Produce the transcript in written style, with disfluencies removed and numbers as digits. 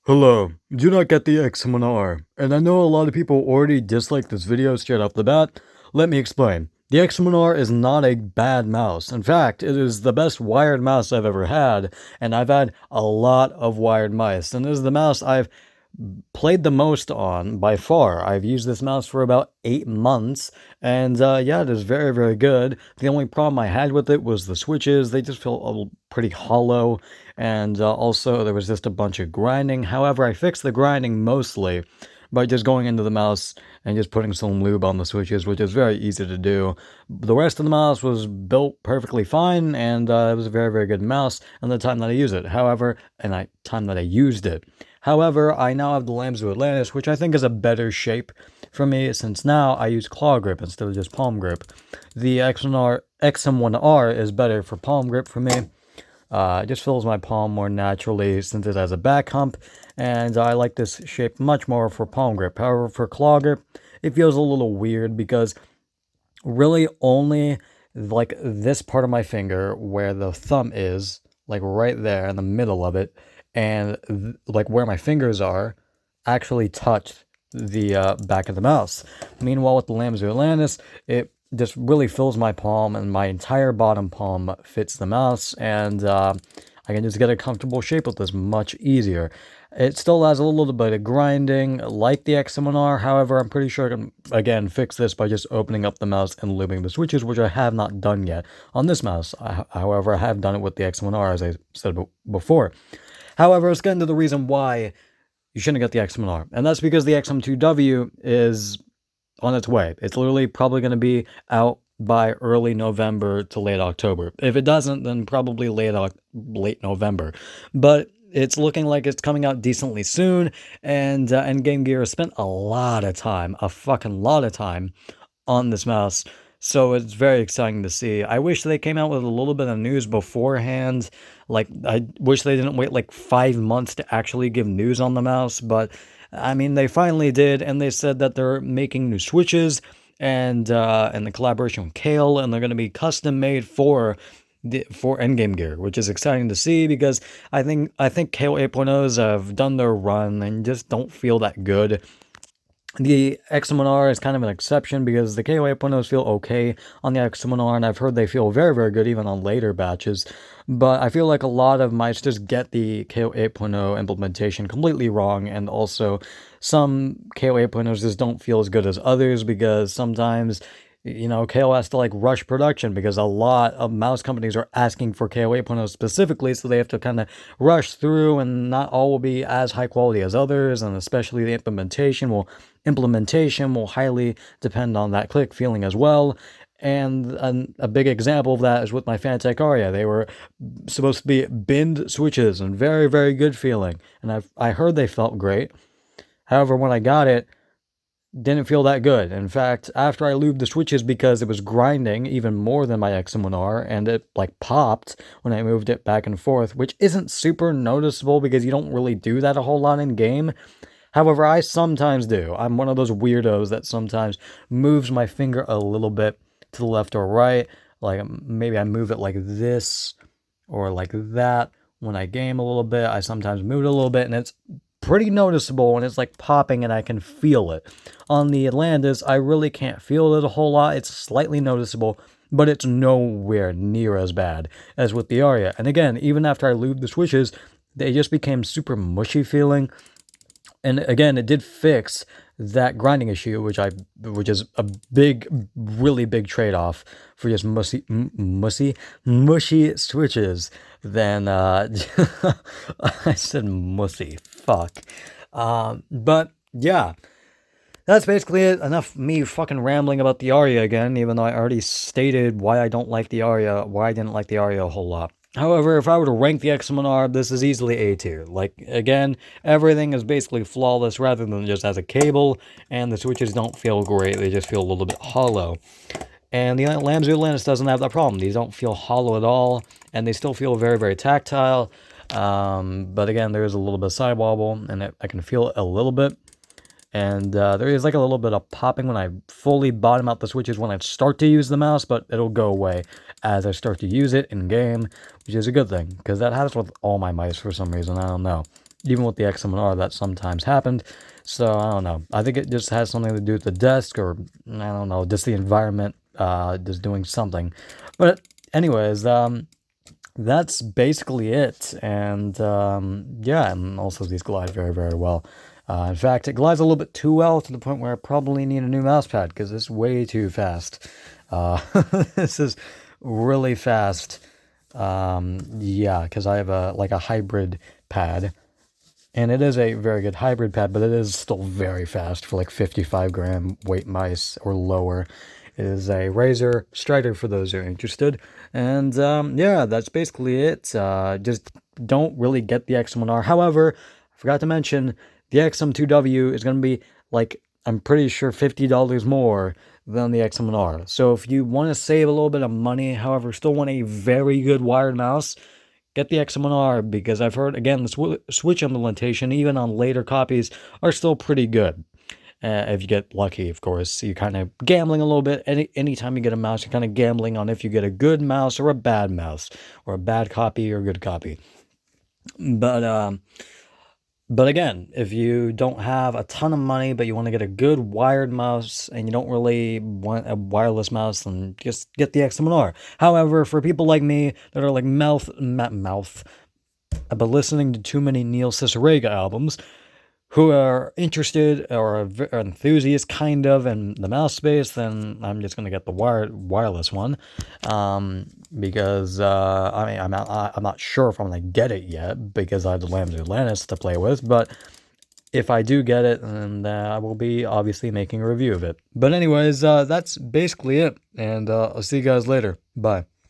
Hello, do not get the XM1R, and I know a lot of people already dislike this video straight off the bat. Let me explain. The XM1R is not a bad mouse. In fact, it is the best wired mouse I've ever had, and I've had a lot of wired mice, and this is the mouse I've played the most on by far. I've used this mouse for about 8 months, and yeah, it is very, very good. The only problem I had with it was the switches. They just feel pretty hollow, and also there was just a bunch of grinding. However, I fixed the grinding mostly by just going into the mouse and just putting some lube on the switches, which is very easy to do. The rest of the mouse was built perfectly fine, and it was a very, very good mouse in the time that I used it. However, time that I used it. However, I now have the Lamzu Atlantis, which I think is a better shape for me, since now I use claw grip instead of just palm grip. The XM1R is better for palm grip for me. It just fills my palm more naturally since it has a back hump, and I like this shape much more for palm grip. However, for claw grip, it feels a little weird because really only like this part of my finger where the thumb is, like right there in the middle of it, and like where my fingers are, actually touch the back of the mouse. Meanwhile, with the Lamzu Atlantis, it just really fills my palm, and my entire bottom palm fits the mouse, and I can just get a comfortable shape with this much easier. It still has a little bit of grinding like the XM1R, however, I'm pretty sure I can, again, fix this by just opening up the mouse and lubing the switches, which I have not done yet on this mouse. However, I have done it with the XM1R, as I said before. However, let's get into the reason why you shouldn't get the XM1R, and that's because the XM2W is on its way. It's literally probably going to be out by early November to late October. If it doesn't, then probably late November. But it's looking like it's coming out decently soon, and Game Gear has spent a lot of time, a fucking lot of time, on this mouse. So it's very exciting to see. I wish they came out with a little bit of news beforehand. Like, I wish they didn't wait like 5 months to actually give news on the mouse, but I mean, they finally did, and they said that they're making new switches, and the collaboration with Kale, and they're going to be custom made for Endgame Gear, which is exciting to see because I think Kale 8.0s have done their run and just don't feel that good. The XM1R is kind of an exception because the KO 8.0s feel okay on the XM1R, and I've heard they feel very, very good even on later batches. But I feel like a lot of mice just get the KO 8.0 implementation completely wrong, and also some KO 8.0s just don't feel as good as others because sometimes, you know, KO has to like rush production because a lot of mouse companies are asking for KO 8.0 specifically, so they have to kind of rush through, and not all will be as high quality as others, and especially the implementation will highly depend on that click feeling as well. And a big example of that is with my Fantech Aria. They were supposed to be binned switches and very, very good feeling, and I heard they felt great. However, when I got it, didn't feel that good. In fact, after I lubed the switches because it was grinding even more than my XM1R, and it like popped when I moved it back and forth, which isn't super noticeable because you don't really do that a whole lot in game. However, I sometimes do. I'm one of those weirdos that sometimes moves my finger a little bit to the left or right. Like maybe I move it like this or like that. When I game a little bit, I sometimes move it a little bit, and it's pretty noticeable when it's like popping and I can feel it. On the Atlantis, I really can't feel it a whole lot. It's slightly noticeable, but it's nowhere near as bad as with the Aria. And again, even after I lubed the switches, they just became super mushy feeling. And again, it did fix that grinding issue, which is a really big trade-off for just mushy switches than I said mussy. Fuck. But yeah, that's basically it. Enough me fucking rambling about the Aria again, even though I already stated why I didn't like the Aria a whole lot. However, if I were to rank the XM1R, this is easily A tier. Like, again, everything is basically flawless rather than just as a cable, and the switches don't feel great, they just feel a little bit hollow. And the Lamzu Atlantis doesn't have that problem. These don't feel hollow at all, and they still feel very, very tactile. But again, there is a little bit of side wobble, and I can feel it a little bit. And there is like a little bit of popping when I fully bottom out the switches when I start to use the mouse, but it'll go away as I start to use it in game, which is a good thing, because that happens with all my mice for some reason, I don't know. even with the XM1R, that sometimes happened. So I don't know. I think it just has something to do with the desk, or I don't know, just the environment, just doing something. But anyways, that's basically it. And yeah, and also these glide very, very well. In fact, it glides a little bit too well, to the point where I probably need a new mouse pad, because it's way too fast. This is really fast. Yeah, because I have a hybrid pad, and it is a very good hybrid pad, but it is still very fast for like 55 gram weight mice or lower. It is a Razer Strider for those who are interested. And yeah, that's basically it. Just don't really get the XM1R. However, I forgot to mention, the XM2W is going to be like, I'm pretty sure $50 more than the XM1R. So if you want to save a little bit of money, however, still want a very good wired mouse, get the XM1R, because I've heard, again, the switch implementation, even on later copies, are still pretty good. If you get lucky, of course. You're kind of gambling a little bit. Anytime you get a mouse, you're kind of gambling on if you get a good mouse or a bad mouse, or a bad copy or a good copy. But again, if you don't have a ton of money, but you want to get a good wired mouse, and you don't really want a wireless mouse, then just get the XM1R. However, for people like me that are like but listening to too many Neil Cicerega albums, who are interested or are enthusiasts kind of in the mouse space, then I'm just going to get the wireless one, because I mean, I'm not sure if I'm going to get it yet, because I have the Lamzu Atlantis to play with. But if I do get it, then I will be obviously making a review of it. But anyways, that's basically it, and I'll see you guys later. Bye.